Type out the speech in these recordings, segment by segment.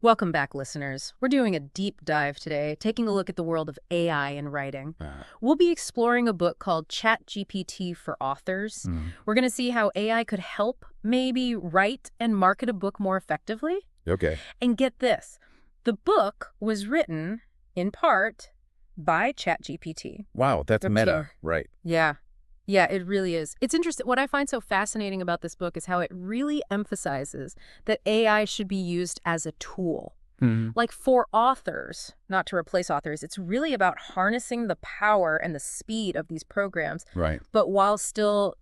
Welcome back, listeners. We're doing a deep dive today, taking a look at the world of AI in writing. We'll be exploring a book called ChatGPT for Authors. We're going to see how AI could help maybe write and market a book more effectively. Okay. And get this, the book was written, in part, by ChatGPT. Wow, that's Their meta, team. right? Yeah. Yeah, it really is. It's interesting. What I find so fascinating about this book is how it really emphasizes that AI should be used as a tool. Like for authors, not to replace authors, it's really about harnessing the power and the speed of these programs, Right. but while still,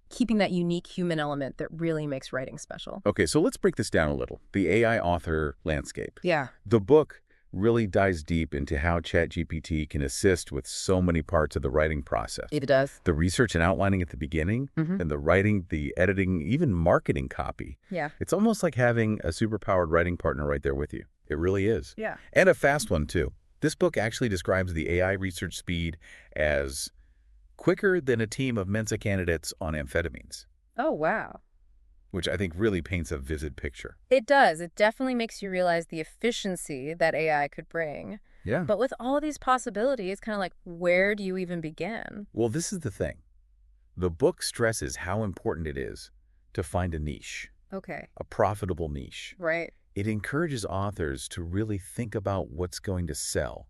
keeping that unique human element that really makes writing special. Okay, so let's break this down a little. The AI author landscape. Yeah. The book really dives deep into how ChatGPT can assist with so many parts of the writing process. It does. The research and outlining at the beginning, and the writing, the editing, even marketing copy. Yeah. It's almost like having a superpowered writing partner right there with you. It really is. Yeah. And a fast one, too. This book actually describes the AI research speed as quicker than a team of Mensa candidates on amphetamines, Oh, wow. which I think really paints a vivid picture. It does. It definitely makes you realize the efficiency that AI could bring. Yeah. But with all of these possibilities, kind of like, where do you even begin? Well, this is the thing. The book stresses how important it is to find a niche, Okay. a profitable niche. Right. It encourages authors to really think about what's going to sell,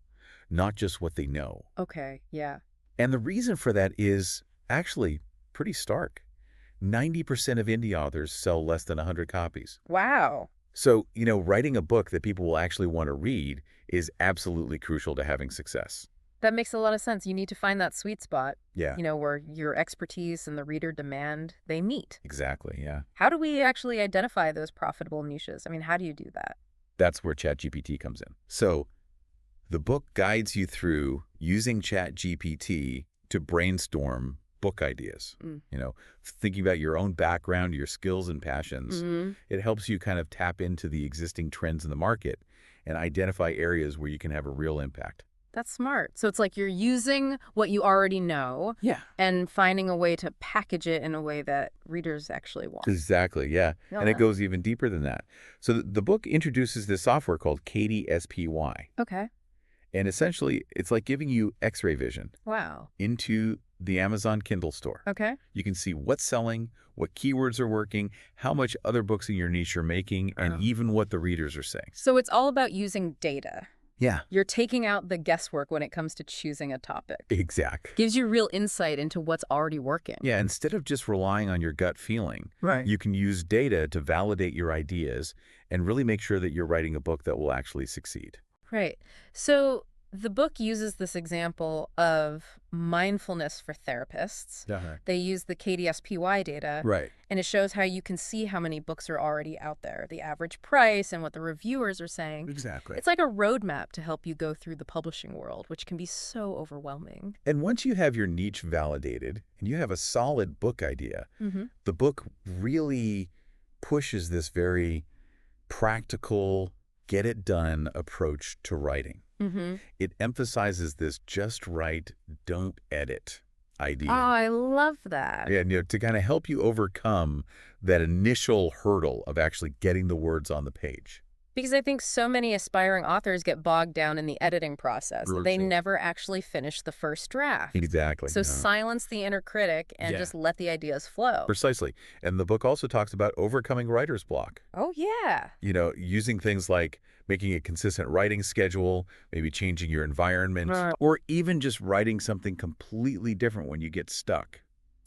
not just what they know. Okay. Yeah. And the reason for that is actually pretty stark. 90% of indie authors sell less than 100 copies. Wow. So, writing a book that people will actually want to read is absolutely crucial to having success. That makes a lot of sense. You need to find that sweet spot, Yeah, where your expertise and the reader demand, they meet. exactly. Yeah. How do we actually identify those profitable niches? I mean, how do you do that? That's where ChatGPT comes in. So the book guides you through using ChatGPT to brainstorm book ideas. Thinking about your own background, your skills and passions. It helps you kind of tap into the existing trends in the market and identify areas where you can have a real impact. That's smart. So it's like you're using what you already know Yeah. and finding a way to package it in a way that readers actually want. Exactly, yeah. Oh, And it wow. goes even deeper than that. So the book introduces this software called KDSPY. Okay. And essentially, it's like giving you X-ray vision Wow. into the Amazon Kindle store. Okay. You can see what's selling, what keywords are working, how much other books in your niche are making, and even what the readers are saying. So it's all about using data. Yeah, You're taking out the guesswork when it comes to choosing a topic. exactly. Gives you real insight into what's already working. Yeah, instead of just relying on your gut feeling, Right. you can use data to validate your ideas and really make sure that you're writing a book that will actually succeed. Right. So the book uses this example of mindfulness for therapists. They use the KDSPY data, Right. and it shows how you can see how many books are already out there, the average price and what the reviewers are saying. Exactly. It's like a roadmap to help you go through the publishing world, which can be so overwhelming. And once you have your niche validated and you have a solid book idea, the book really pushes this very practical, get-it-done approach to writing. It emphasizes this just write, don't edit idea. Oh, I love that. Yeah, to kind of help you overcome that initial hurdle of actually getting the words on the page. Because I think so many aspiring authors get bogged down in the editing process. They Routine. never actually finish the first draft. Exactly. So silence the inner critic and Yeah. just let the ideas flow. Precisely. And the book also talks about overcoming writer's block. Oh, yeah. Using things like making a consistent writing schedule, maybe changing your environment, Right. or even just writing something completely different when you get stuck.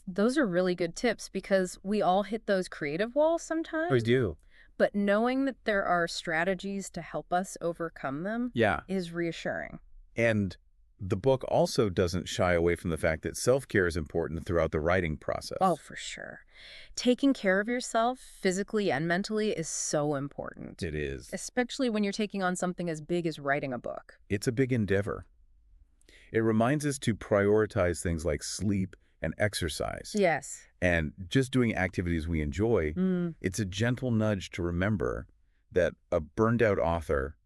Those are really good tips because we all hit those creative walls sometimes. do. But knowing that there are strategies to help us overcome them Yeah. is reassuring. And the book also doesn't shy away from the fact that self-care is important throughout the writing process. Oh, for sure. Taking care of yourself physically and mentally is so important, It is. especially when you're taking on something as big as writing a book. It's a big endeavor. It reminds us to prioritize things like sleep and exercise. Yes. And just doing activities we enjoy. It's a gentle nudge to remember that a burned out author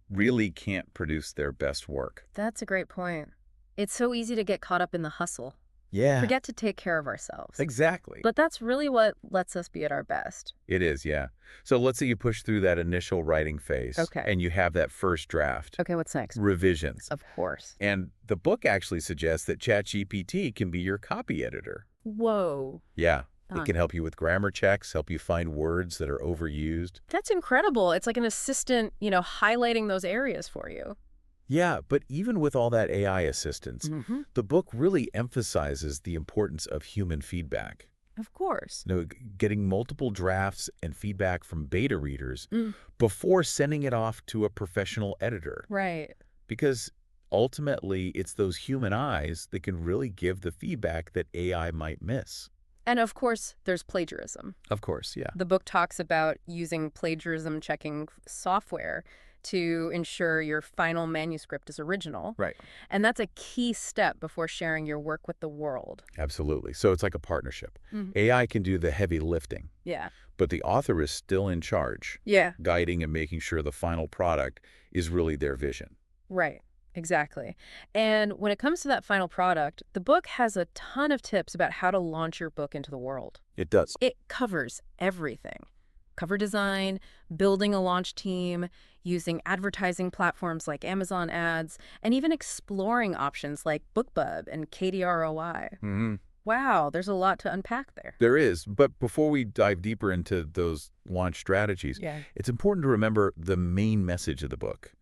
really can't produce their best work. That's a great point. It's so easy to get caught up in the hustle. Yeah, Forget to take care of ourselves. exactly. But that's really what lets us be at our best. It is, yeah. So let's say you push through that initial writing phase Okay. and you have that first draft. Okay, what's next? Revisions. Of course. And the book actually suggests that ChatGPT can be your copy editor. Whoa. Yeah. It can help you with grammar checks, help you find words that are overused. That's incredible. It's like an assistant, highlighting those areas for you. Yeah, but even with all that AI assistance, the book really emphasizes the importance of human feedback. Of course. Getting multiple drafts and feedback from beta readers before sending it off to a professional editor. Right. Because ultimately, it's those human eyes that can really give the feedback that AI might miss. And of course, there's plagiarism. Of course, yeah. The book talks about using plagiarism checking software to ensure your final manuscript is original. Right. And that's a key step before sharing your work with the world. Absolutely. So it's like a partnership. AI can do the heavy lifting. Yeah. But the author is still in charge, Yeah. guiding and making sure the final product is really their vision. Right. Exactly. And when it comes to that final product, the book has a ton of tips about how to launch your book into the world. It does. It covers everything. Cover design, building a launch team, using advertising platforms like Amazon ads, and even exploring options like BookBub and KDROI. Wow, there's a lot to unpack there. There is. But before we dive deeper into those launch strategies, it's important to remember the main message of the book.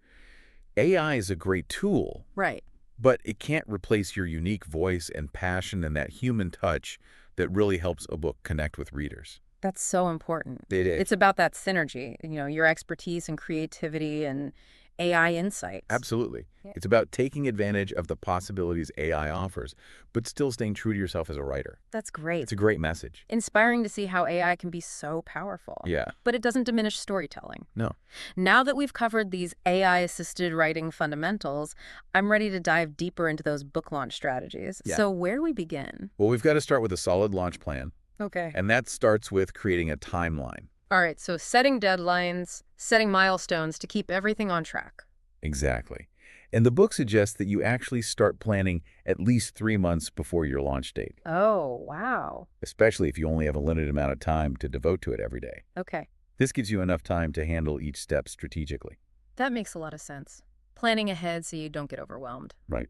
AI is a great tool, Right. but it can't replace your unique voice and passion and that human touch that really helps a book connect with readers. That's so important. It is. It's about that synergy, your expertise and creativity and AI insights. Absolutely. Yeah. It's about taking advantage of the possibilities AI offers, but still staying true to yourself as a writer. That's great. It's a great message. Inspiring to see how AI can be so powerful. Yeah. But it doesn't diminish storytelling. No. Now that we've covered these AI-assisted writing fundamentals, I'm ready to dive deeper into those book launch strategies. Yeah. So where do we begin? Well, we've got to start with a solid launch plan, Okay. and that starts with creating a timeline. All right, so setting deadlines, setting milestones to keep everything on track. Exactly. And the book suggests that you actually start planning at least 3 months before your launch date, Oh, wow. especially if you only have a limited amount of time to devote to it every day. Okay. This gives you enough time to handle each step strategically. That makes a lot of sense. Planning ahead so you don't get overwhelmed. Right.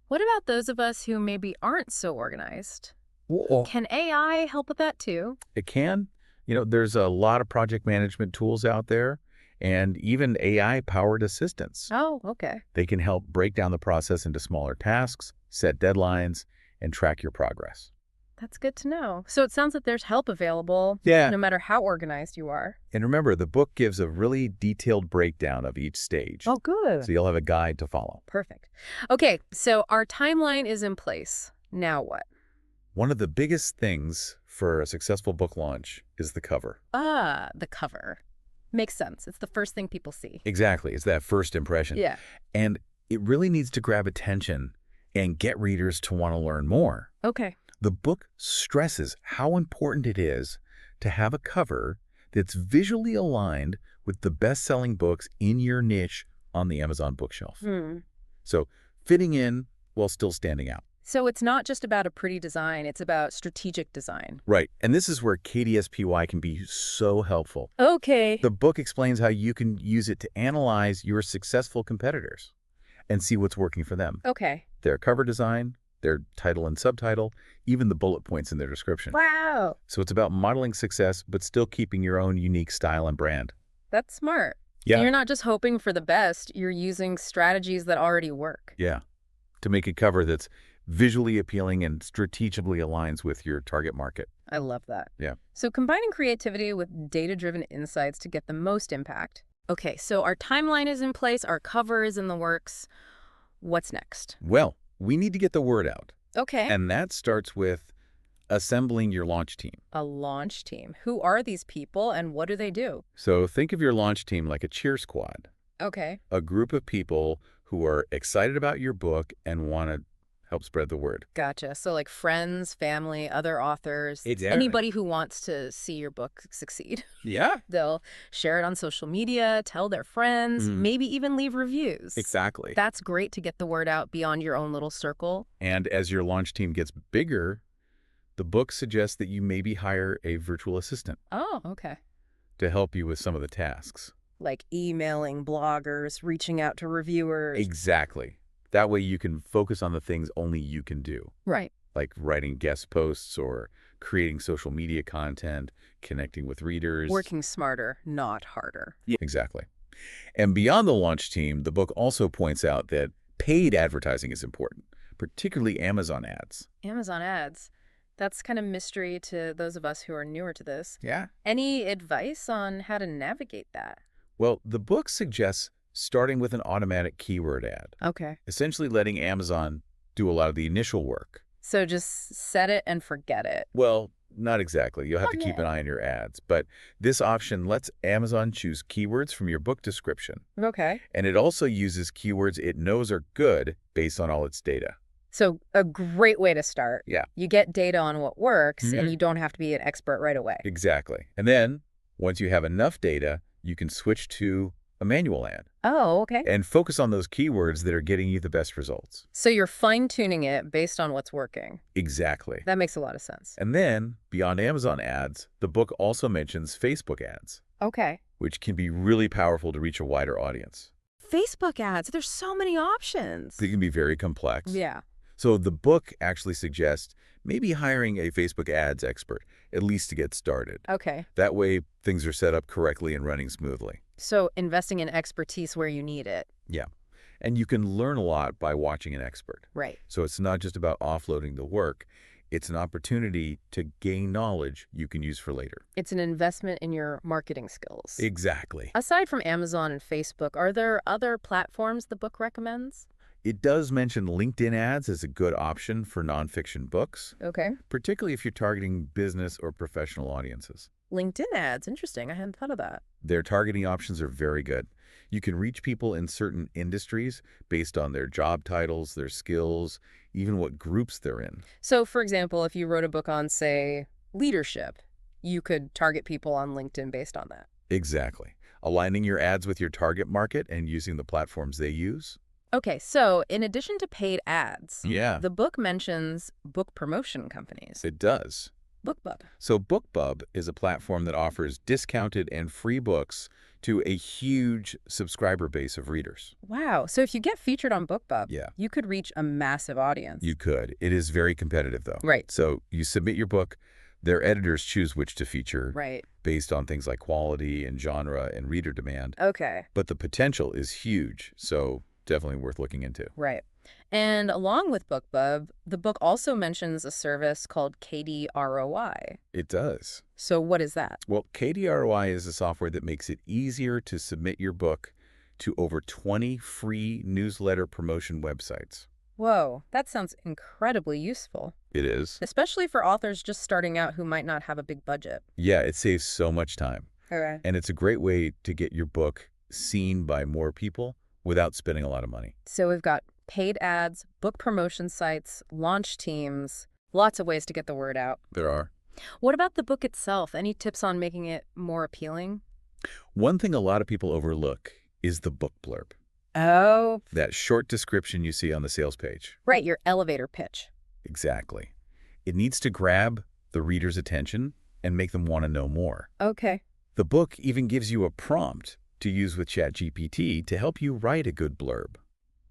What about those of us who maybe aren't so organized? Well, Can AI help with that too? it can. There's a lot of project management tools out there and even AI-powered assistants. Oh, okay. They can help break down the process into smaller tasks, set deadlines, and track your progress. That's good to know. So it sounds like there's help available Yeah. no matter how organized you are. And remember, the book gives a really detailed breakdown of each stage. Oh, good. So you'll have a guide to follow. Perfect. Okay, so our timeline is in place. Now what? One of the biggest things for a successful book launch is the cover. The cover. Makes sense. It's the first thing people see. Exactly. It's that first impression. Yeah. And it really needs to grab attention and get readers to want to learn more. Okay. The book stresses how important it is to have a cover that's visually aligned with the best-selling books in your niche on the Amazon bookshelf. So fitting in while still standing out. So it's not just about a pretty design, it's about strategic design. Right. And this is where KDSPY can be so helpful. Okay. The book explains how you can use it to analyze your successful competitors and see what's working for them. Okay. Their cover design, their title and subtitle, even the bullet points in their description. Wow. So it's about modeling success, but still keeping your own unique style and brand. That's smart. Yeah. You're not just hoping for the best, you're using strategies that already work. Yeah. To make a cover that's visually appealing and strategically aligns with your target market. I love that. Yeah. So combining creativity with data-driven insights to get the most impact. Okay, so our timeline is in place, our cover is in the works. What's next? Well, we need to get the word out. Okay. And that starts with assembling your launch team. A launch team. Who are these people and what do they do? So think of your launch team like a cheer squad, Okay. a group of people who are excited about your book and want to help spread the word. Gotcha. So like friends, family, other authors, Exactly. anybody who wants to see your book succeed. Yeah. They'll share it on social media, tell their friends, maybe even leave reviews. Exactly. That's great to get the word out beyond your own little circle. And as your launch team gets bigger, the book suggests that you maybe hire a virtual assistant Oh, okay. to help you with some of the tasks. Like emailing bloggers, reaching out to reviewers. Exactly. That way you can focus on the things only you can do, Right. like writing guest posts or creating social media content, connecting with readers. Working smarter, not harder. Yeah, exactly. And beyond the launch team, the book also points out that paid advertising is important, particularly Amazon ads. Amazon ads. That's kind of mystery to those of us who are newer to this. Yeah. Any advice on how to navigate that? Well, the book suggests starting with an automatic keyword ad, Okay. essentially letting Amazon do a lot of the initial work. So just set it and forget it. Well, not exactly. You'll have to keep Okay. an eye on your ads. But this option lets Amazon choose keywords from your book description. Okay. And it also uses keywords it knows are good based on all its data. So a great way to start. Yeah. You get data on what works, and you don't have to be an expert right away. Exactly. And then, once you have enough data, you can switch to a manual ad Oh, okay. and focus on those keywords that are getting you the best results. So you're fine-tuning it based on what's working. Exactly. That makes a lot of sense. And then, beyond Amazon ads, the book also mentions Facebook ads, Okay. which can be really powerful to reach a wider audience. Facebook ads, there's so many options. They can be very complex. Yeah. So the book actually suggests maybe hiring a Facebook ads expert, at least to get started. Okay. That way, things are set up correctly and running smoothly. So investing in expertise where you need it. Yeah. And you can learn a lot by watching an expert. Right. So it's not just about offloading the work. It's an opportunity to gain knowledge you can use for later. It's an investment in your marketing skills. Exactly. Aside from Amazon and Facebook, are there other platforms the book recommends? It does mention LinkedIn ads as a good option for nonfiction books, Okay. particularly if you're targeting business or professional audiences. LinkedIn ads. Interesting. I hadn't thought of that. Their targeting options are very good. You can reach people in certain industries based on their job titles, their skills, even what groups they're in. So, for example, if you wrote a book on, say, leadership, you could target people on LinkedIn based on that. Exactly. Aligning your ads with your target market and using the platforms they use. Okay, so in addition to paid ads, Yeah, the book mentions book promotion companies. it does. BookBub. So BookBub is a platform that offers discounted and free books to a huge subscriber base of readers. Wow. So if you get featured on BookBub, Yeah. you could reach a massive audience. You could. It is very competitive, though. Right. So you submit your book, their editors choose which to feature Right. based on things like quality and genre and reader demand. Okay. But the potential is huge, so definitely worth looking into. Right. And along with BookBub, the book also mentions a service called KDROI. It does. So what is that? Well, KDROI is a software that makes it easier to submit your book to over 20 free newsletter promotion websites. Whoa, that sounds incredibly useful, It is. especially for authors just starting out who might not have a big budget. Yeah, it saves so much time. Okay. And it's a great way to get your book seen by more people without spending a lot of money. So we've got paid ads, book promotion sites, launch teams, lots of ways to get the word out. There are. What about the book itself? Any tips on making it more appealing? One thing a lot of people overlook is the book blurb. Oh, That short description you see on the sales page. right, your elevator pitch. Exactly. It needs to grab the reader's attention and make them want to know more. Okay. The book even gives you a prompt to use with ChatGPT to help you write a good blurb.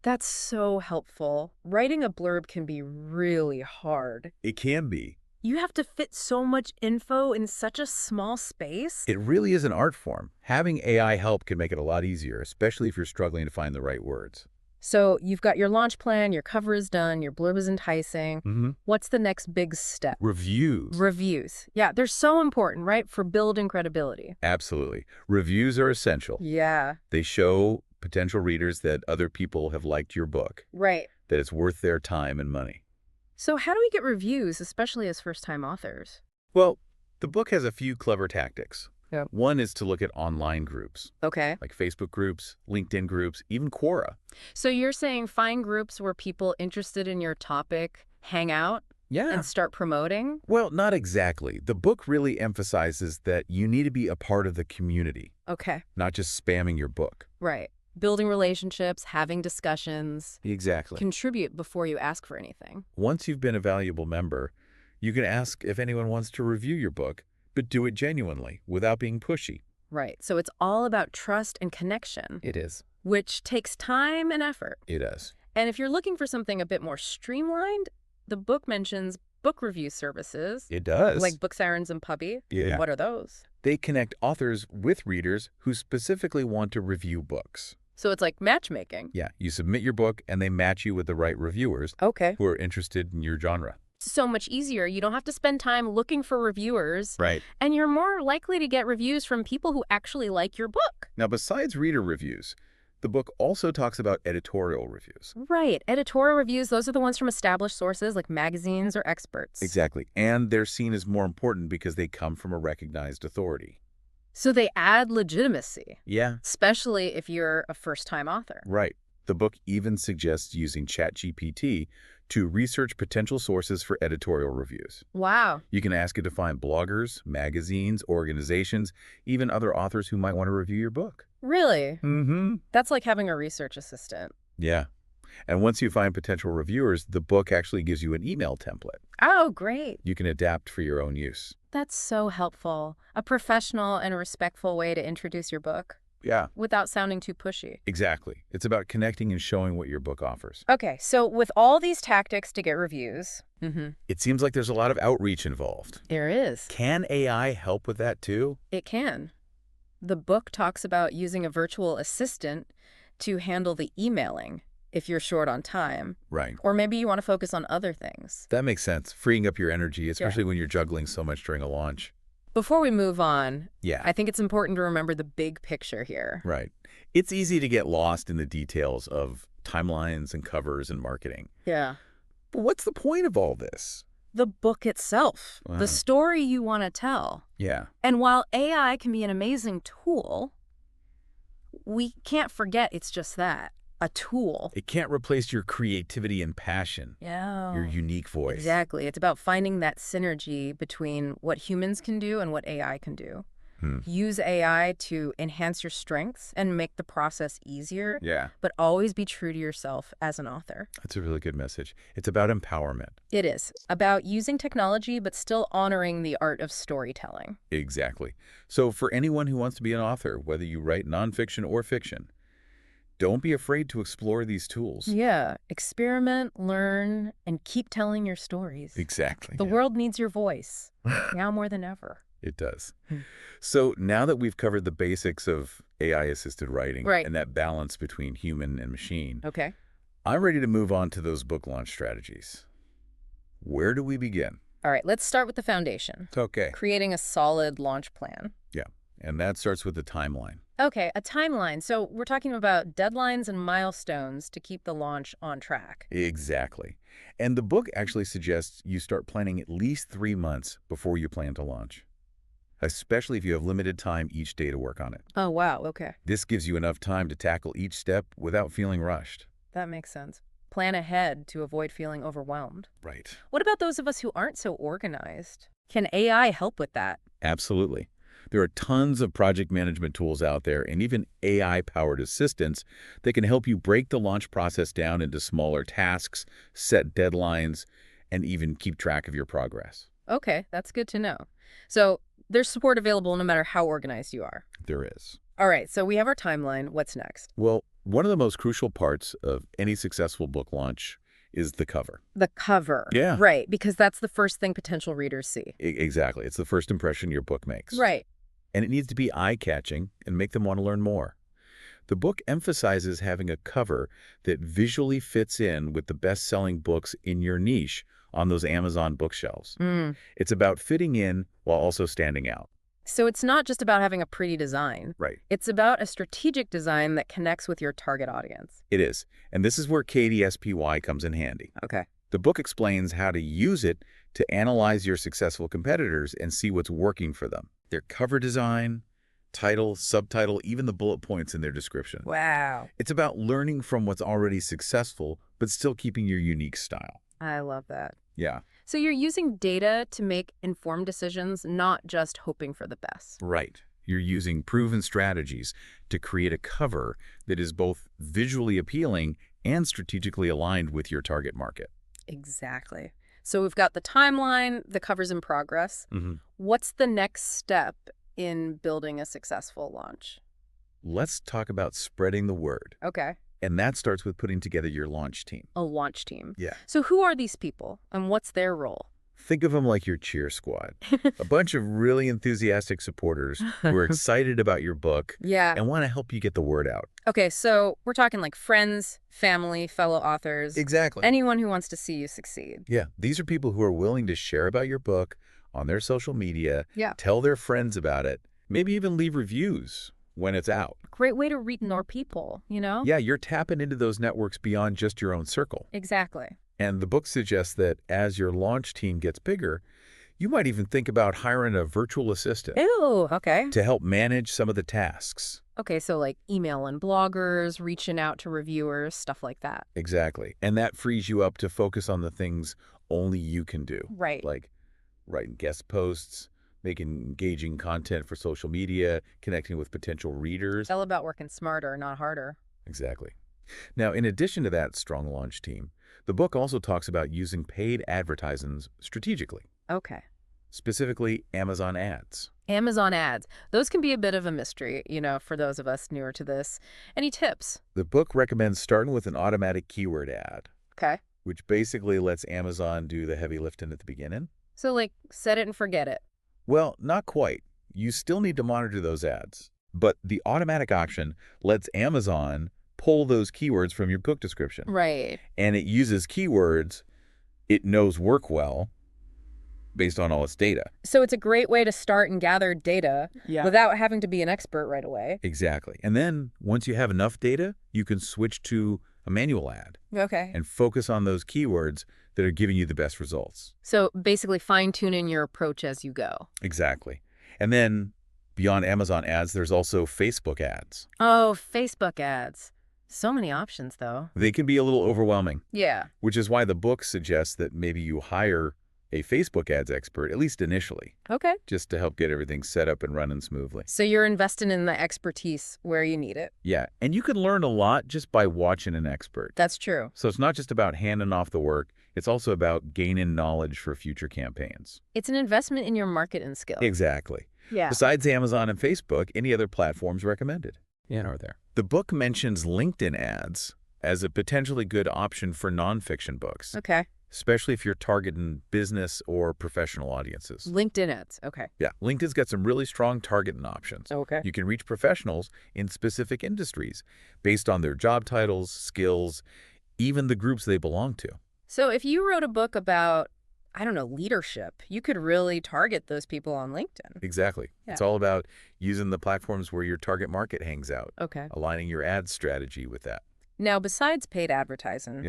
That's so helpful. Writing a blurb can be really hard. It can be. You have to fit so much info in such a small space. It really is an art form. Having AI help can make it a lot easier, especially if you're struggling to find the right words. So you've got your launch plan, your cover is done, your blurb is enticing. What's the next big step? Reviews. Reviews. Yeah, they're so important, right, for building credibility. Absolutely. Reviews are essential. Yeah. They show potential readers that other people have liked your book, Right. that it's worth their time and money. So how do we get reviews, especially as first-time authors? Well, the book has a few clever tactics. Yep. One is to look at online groups, Okay. like Facebook groups, LinkedIn groups, even Quora. So you're saying find groups where people interested in your topic hang out Yeah. and start promoting? Well, not exactly. The book really emphasizes that you need to be a part of the community, Okay. not just spamming your book. Right. Building relationships, having discussions. Exactly. Contribute before you ask for anything. Once you've been a valuable member, you can ask if anyone wants to review your book, but do it genuinely, without being pushy. Right. So it's all about trust and connection, It is. which takes time and effort. It is. And if you're looking for something a bit more streamlined, the book mentions book review services. It does. Like Book Sirens and Puppy. Yeah. What are those? They connect authors with readers who specifically want to review books. So it's like matchmaking. Yeah, you submit your book and they match you with the right reviewers Okay. who are interested in your genre. So much easier. You don't have to spend time looking for reviewers. Right. And you're more likely to get reviews from people who actually like your book. Now, besides reader reviews, the book also talks about editorial reviews. Right. Editorial reviews, those are the ones from established sources like magazines or experts. Exactly. And they're seen as more important because they come from a recognized authority. So they add legitimacy, Yeah. especially if you're a first-time author. Right. The book even suggests using ChatGPT to research potential sources for editorial reviews. Wow. You can ask it to find bloggers, magazines, organizations, even other authors who might want to review your book. Really? Mm-hmm. That's like having a research assistant. Yeah. And once you find potential reviewers, the book actually gives you an email template. Oh, great. You can adapt for your own use. That's so helpful. A professional and respectful way to introduce your book Yeah, without sounding too pushy. exactly. It's about connecting and showing what your book offers. Okay, so with all these tactics to get reviews, It seems like there's a lot of outreach involved. there is. Can AI help with that too? It can. The book talks about using a virtual assistant to handle the emailing if you're short on time. Right. Or maybe you want to focus on other things. That makes sense. Freeing up your energy, especially when you're juggling so much during a launch. Before we move on, Yeah. I think it's important to remember the big picture here. Right. It's easy to get lost in the details of timelines and covers and marketing. Yeah. But what's the point of all this? The book itself, Wow. the story you want to tell. Yeah. And while AI can be an amazing tool, we can't forget it's just that, a tool. It can't replace your creativity and passion, Yeah. your unique voice. Exactly. It's about finding that synergy between what humans can do and what AI can do. Use AI to enhance your strengths and make the process easier, Yeah. but always be true to yourself as an author. That's a really good message. It's about empowerment. It is about using technology, but still honoring the art of storytelling. Exactly. So for anyone who wants to be an author, whether you write nonfiction or fiction, don't be afraid to explore these tools. Yeah. Experiment, learn, and keep telling your stories. Exactly. The world needs your voice, now more than ever. It does. So now that we've covered the basics of AI-assisted writing Right. and that balance between human and machine, Okay. I'm ready to move on to those book launch strategies. Where do we begin? All right, let's start with the foundation. Okay. Creating a solid launch plan. Yeah. And that starts with the timeline. Okay, a timeline. So we're talking about deadlines and milestones to keep the launch on track. Exactly. And the book actually suggests you start planning at least 3 months before you plan to launch, especially if you have limited time each day to work on it. Oh, wow. Okay. This gives you enough time to tackle each step without feeling rushed. That makes sense. Plan ahead to avoid feeling overwhelmed. Right. What about those of us who aren't so organized? Can AI help with that? Absolutely. There are tons of project management tools out there and even AI-powered assistants that can help you break the launch process down into smaller tasks, set deadlines, and even keep track of your progress. Okay, that's good to know. So there's support available no matter how organized you are. There is. All right, so we have our timeline. What's next? Well, one of the most crucial parts of any successful book launch is the cover. The cover. Yeah. Right, because that's the first thing potential readers see. Exactly. It's the first impression your book makes. Right. And it needs to be eye-catching and make them want to learn more. The book emphasizes having a cover that visually fits in with the best-selling books in your niche on those Amazon bookshelves. It's about fitting in while also standing out. So it's not just about having a pretty design. Right. It's about a strategic design that connects with your target audience. It is. And this is where KDSPY comes in handy. Okay. The book explains how to use it to analyze your successful competitors and see what's working for them. their cover design, title, subtitle, even the bullet points in their description. Wow. It's about learning from what's already successful, but still keeping your unique style. I love that. Yeah. So you're using data to make informed decisions, not just hoping for the best. Right. You're using proven strategies to create a cover that is both visually appealing and strategically aligned with your target market. Exactly. So we've got the timeline, the cover's in progress. What's the next step in building a successful launch? Let's talk about spreading the word. Okay. And that starts with putting together your launch team. A launch team. Yeah. So who are these people and what's their role? Think of them like your cheer squad. A bunch of really enthusiastic supporters who are excited about your book and want to help you get the word out. Okay, so we're talking like friends, family, fellow authors. Exactly. Anyone who wants to see you succeed. Yeah. These are people who are willing to share about your book on their social media, tell their friends about it, maybe even leave reviews when it's out. Great way to reach more people, you know? Yeah, you're tapping into those networks beyond just your own circle. Exactly. And the book suggests that as your launch team gets bigger, you might even think about hiring a virtual assistant. Ew, okay. To help manage some of the tasks. Okay, so like email and bloggers, reaching out to reviewers, stuff like that. Exactly. And that frees you up to focus on the things only you can do. Right. Like writing guest posts, making engaging content for social media, connecting with potential readers. It's all about working smarter, not harder. Exactly. Now, in addition to that strong launch team, the book also talks about using paid advertisements strategically. Okay. Specifically, Amazon ads. Amazon ads. Those can be a bit of a mystery, you know, for those of us newer to this. Any tips? The book recommends starting with an automatic keyword ad. Okay. Which basically lets Amazon do the heavy lifting at the beginning. So like set it and forget it. Well, not quite. You still need to monitor those ads. But the automatic option lets Amazon pull those keywords from your book description. Right. And it uses keywords it knows work well based on all its data. So it's a great way to start and gather data without having to be an expert right away. Exactly. And then once you have enough data, you can switch to a manual ad. Okay. And focus on those keywords that are giving you the best results. So basically fine-tuning your approach as you go. Exactly. And then beyond Amazon ads, there's also Facebook ads. Oh, Facebook ads. So many options, though. They can be a little overwhelming. Yeah. Which is why the book suggests that maybe you hire a Facebook ads expert, at least initially. Okay. Just to help get everything set up and running smoothly. So you're investing in the expertise where you need it. Yeah. And you can learn a lot just by watching an expert. That's true. So it's not just about handing off the work. It's also about gaining knowledge for future campaigns. It's an investment in your marketing skills. Exactly. Yeah. Besides Amazon and Facebook, any other platforms recommended? Yeah, are there? The book mentions LinkedIn ads as a potentially good option for nonfiction books. Okay. Especially if you're targeting business or professional audiences. LinkedIn ads. Okay. Yeah, LinkedIn's got some really strong targeting options. Okay. You can reach professionals in specific industries based on their job titles, skills, even the groups they belong to. So if you wrote a book about, I don't know, leadership, you could really target those people on LinkedIn. Exactly. Yeah. It's all about using the platforms where your target market hangs out. Okay. Aligning your ad strategy with that. Now, besides paid advertising,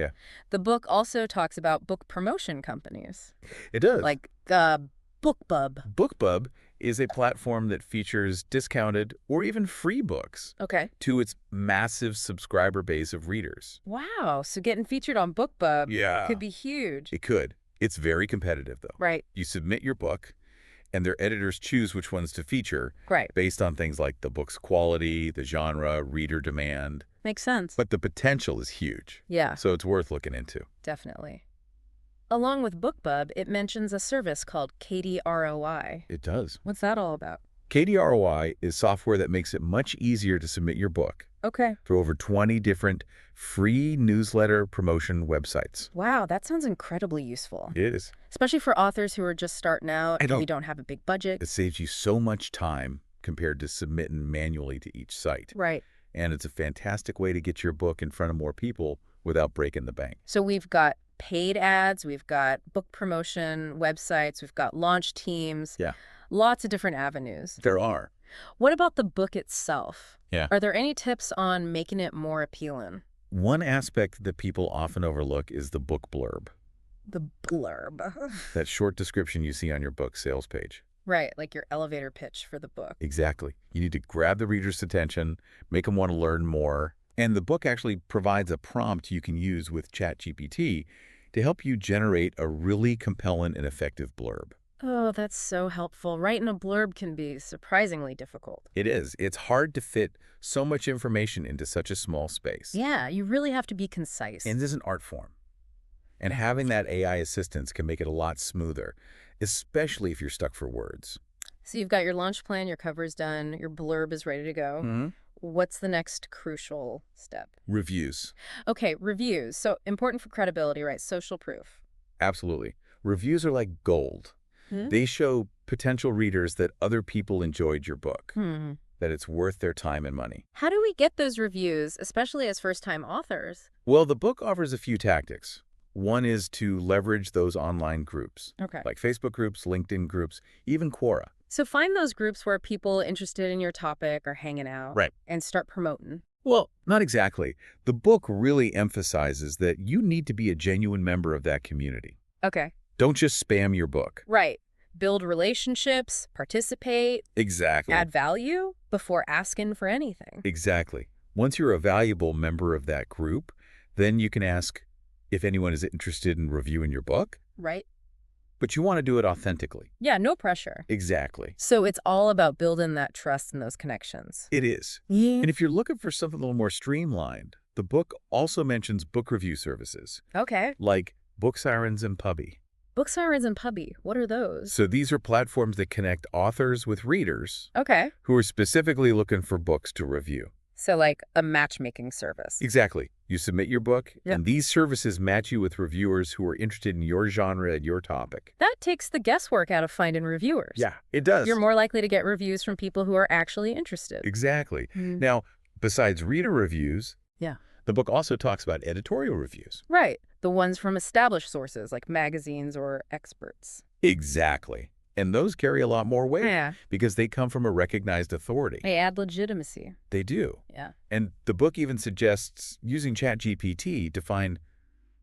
the book also talks about book promotion companies. It does. Like BookBub. BookBub is a platform that features discounted or even free books to its massive subscriber base of readers. Wow. So getting featured on BookBub could be huge. It could. It's very competitive, though. Right. You submit your book, and their editors choose which ones to feature based on things like the book's quality, the genre, reader demand. Makes sense. But the potential is huge. Yeah. So it's worth looking into. Definitely. Along with BookBub, it mentions a service called KDROI. It does. What's that all about? KDROI is software that makes it much easier to submit your book. Okay. Through over 20 different free newsletter promotion websites. Wow, that sounds incredibly useful. It is. Especially for authors who are just starting out and we don't have a big budget. It saves you so much time compared to submitting manually to each site. Right. And it's a fantastic way to get your book in front of more people without breaking the bank. So we've got paid ads, we've got book promotion websites, we've got launch teams. Yeah. Lots of different avenues. There are. What about the book itself? Yeah. Are there any tips on making it more appealing? One aspect that people often overlook is the book blurb. The blurb. That short description you see on your book sales page. Right, like your elevator pitch for the book. Exactly. You need to grab the reader's attention, make them want to learn more. And the book actually provides a prompt you can use with ChatGPT to help you generate a really compelling and effective blurb. Oh, that's so helpful. Writing a blurb can be surprisingly difficult. It is. It's hard to fit so much information into such a small space. Yeah, you really have to be concise. And this is an art form. And having that AI assistance can make it a lot smoother, especially if you're stuck for words. So you've got your launch plan, your cover's done, your blurb is ready to go. Mm-hmm. What's the next crucial step? Reviews. Okay, reviews. So important for credibility, right? Social proof. Absolutely. Reviews are like gold. They show potential readers that other people enjoyed your book, that it's worth their time and money. How do we get those reviews, especially as first-time authors? Well, the book offers a few tactics. One is to leverage those online groups, like Facebook groups, LinkedIn groups, even Quora. So find those groups where people interested in your topic are hanging out, and start promoting. Well, not exactly. The book really emphasizes that you need to be a genuine member of that community. Okay. Don't just spam your book. Right. Build relationships, participate. Exactly. Add value before asking for anything. Exactly. Once you're a valuable member of that group, then you can ask if anyone is interested in reviewing your book. Right. But you want to do it authentically. Yeah, no pressure. Exactly. So it's all about building that trust and those connections. It is. Yeah. And if you're looking for something a little more streamlined, the book also mentions book review services. Okay. Like Book Sirens and Puppy. Book Sirens and Puppy, what are those? So these are platforms that connect authors with readers who are specifically looking for books to review. So like a matchmaking service. Exactly. You submit your book, and these services match you with reviewers who are interested in your genre and your topic. That takes the guesswork out of finding reviewers. Yeah, it does. You're more likely to get reviews from people who are actually interested. Exactly. Now, besides reader reviews, the book also talks about editorial reviews. Right. The ones from established sources like magazines or experts. Exactly. And those carry a lot more weight because they come from a recognized authority. They add legitimacy. They do. Yeah. And the book even suggests using ChatGPT to find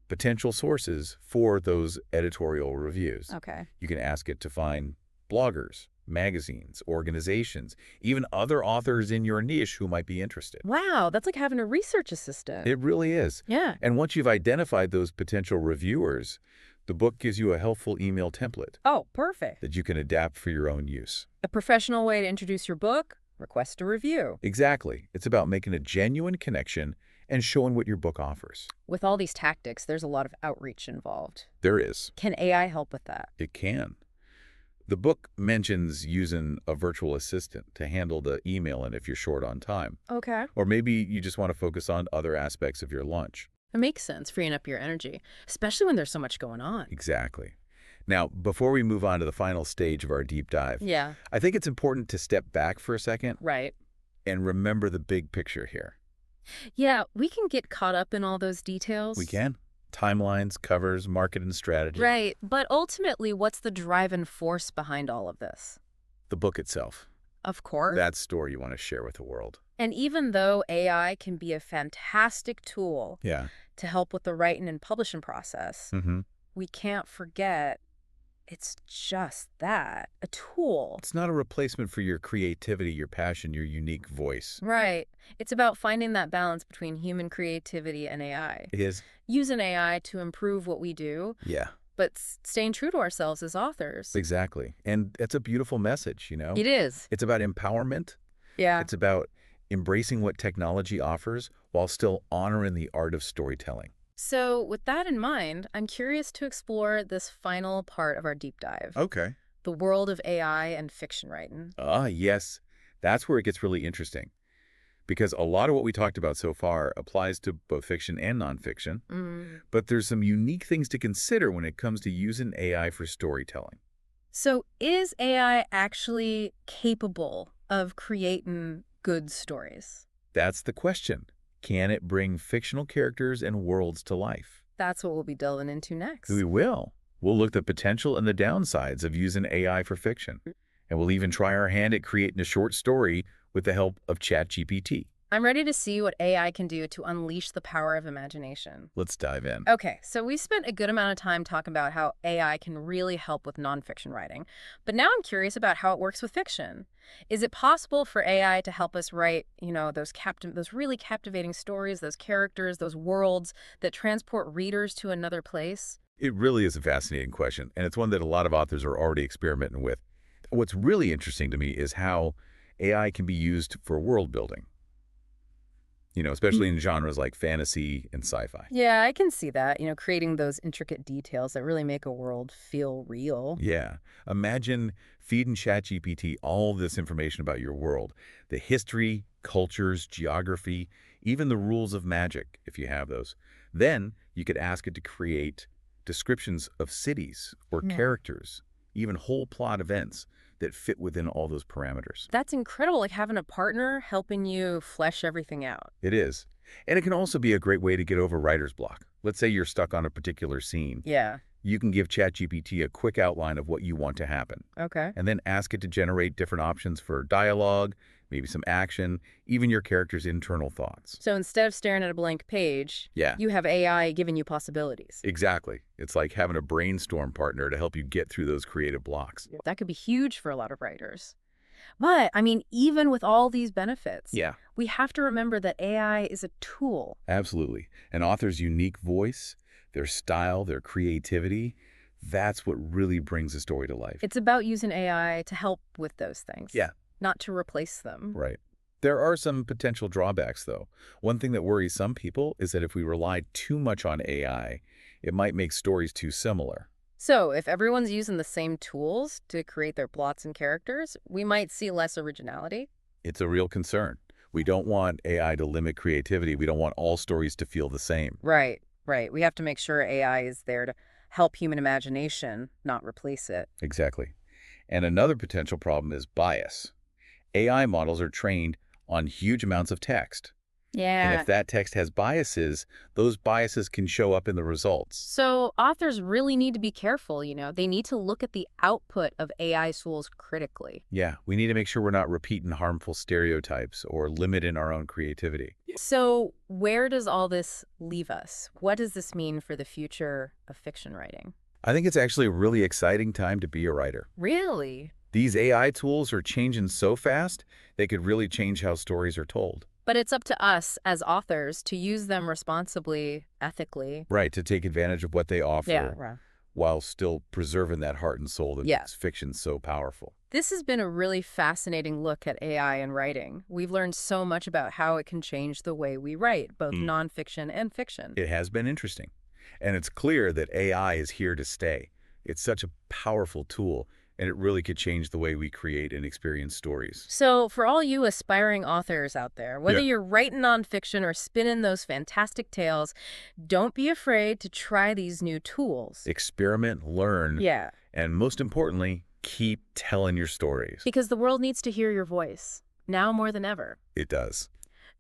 potential sources for those editorial reviews. Okay. You can ask it to find bloggers, magazines, organizations, even other authors in your niche who might be interested. Wow, that's like having a research assistant. It really is. Yeah. And once you've identified those potential reviewers, the book gives you a helpful email template. Oh, perfect. That you can adapt for your own use. A professional way to introduce your book, request a review. Exactly. It's about making a genuine connection and showing what your book offers. With all these tactics, there's a lot of outreach involved. There is. Can AI help with that? It can. The book mentions using a virtual assistant to handle the emailing if you're short on time. Okay. Or maybe you just want to focus on other aspects of your lunch. It makes sense, freeing up your energy, especially when there's so much going on. Exactly. Now, before we move on to the final stage of our deep dive, I think it's important to step back for a second. Right. And remember the big picture here. Yeah, we can get caught up in all those details. We can. Timelines, covers, marketing strategy. Right. But ultimately, what's the driving force behind all of this? The book itself. Of course. That story you want to share with the world. And even though AI can be a fantastic tool to help with the writing and publishing process, we can't forget it's just that, a tool. It's not a replacement for your creativity, your passion, your unique voice. Right. It's about finding that balance between human creativity and AI. It is. Using AI to improve what we do. Yeah. But staying true to ourselves as authors. Exactly. And it's a beautiful message, you know? It is. It's about empowerment. Yeah. It's about embracing what technology offers while still honoring the art of storytelling. So with that in mind, I'm curious to explore this final part of our deep dive. Okay. The world of AI and fiction writing. Yes. That's where it gets really interesting. Because a lot of what we talked about so far applies to both fiction and nonfiction. But there's some unique things to consider when it comes to using AI for storytelling. So is AI actually capable of creating good stories? That's the question. Can it bring fictional characters and worlds to life? That's what we'll be delving into next. We will. We'll look at the potential and the downsides of using AI for fiction. And we'll even try our hand at creating a short story with the help of ChatGPT. I'm ready to see what AI can do to unleash the power of imagination. Let's dive in. Okay, so we spent a good amount of time talking about how AI can really help with nonfiction writing, but now I'm curious about how it works with fiction. Is it possible for AI to help us write, those really captivating stories, those characters, those worlds that transport readers to another place? It really is a fascinating question, and it's one that a lot of authors are already experimenting with. What's really interesting to me is how AI can be used for world building, especially in genres like fantasy and sci-fi. Yeah, I can see that, creating those intricate details that really make a world feel real. Yeah. Imagine feeding ChatGPT all this information about your world, the history, cultures, geography, even the rules of magic, if you have those. Then you could ask it to create descriptions of cities or Yeah. characters, even whole plot events that fit within all those parameters. That's incredible, like having a partner helping you flesh everything out. It is. And it can also be a great way to get over writer's block. Let's say you're stuck on a particular scene. Yeah. You can give ChatGPT a quick outline of what you want to happen, Okay. and then ask it to generate different options for dialogue, maybe some action, even your character's internal thoughts. So instead of staring at a blank page, Yeah, you have AI giving you possibilities. exactly. It's like having a brainstorm partner to help you get through those creative blocks. That could be huge for a lot of writers. But, even with all these benefits, Yeah, we have to remember that AI is a tool. absolutely. An author's unique voice, their style, their creativity, that's what really brings a story to life. It's about using AI to help with those things. Yeah. Not to replace them. Right. There are some potential drawbacks, though. One thing that worries some people is that if we rely too much on AI, it might make stories too similar. So, if everyone's using the same tools to create their plots and characters, we might see less originality. It's a real concern. We don't want AI to limit creativity. We don't want all stories to feel the same. Right, right. We have to make sure AI is there to help human imagination, not replace it. Exactly. And another potential problem is bias. AI models are trained on huge amounts of text. And Yeah. if that text has biases, those biases can show up in the results. So authors really need to be careful, They need to look at the output of AI tools critically. Yeah, we need to make sure we're not repeating harmful stereotypes or limiting our own creativity. So where does all this leave us? What does this mean for the future of fiction writing? I think it's actually a really exciting time to be a writer. Really? These AI tools are changing so fast, they could really change how stories are told. But it's up to us as authors to use them responsibly, ethically. Right, to take advantage of what they offer Right. while still preserving that heart and soul that Yeah. makes fiction so powerful. This has been a really fascinating look at AI and writing. We've learned so much about how it can change the way we write, both nonfiction and fiction. It has been interesting. And it's clear that AI is here to stay. It's such a powerful tool, and it really could change the way we create and experience stories. So for all you aspiring authors out there, whether Yeah. you're writing nonfiction or spinning those fantastic tales, don't be afraid to try these new tools. Experiment, learn, Yeah, and most importantly, keep telling your stories. because the world needs to hear your voice, now more than ever. It does.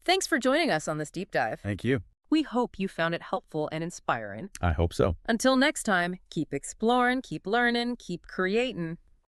Thanks for joining us on this deep dive. Thank you. We hope you found it helpful and inspiring. I hope so. Until next time, keep exploring, keep learning, keep creating.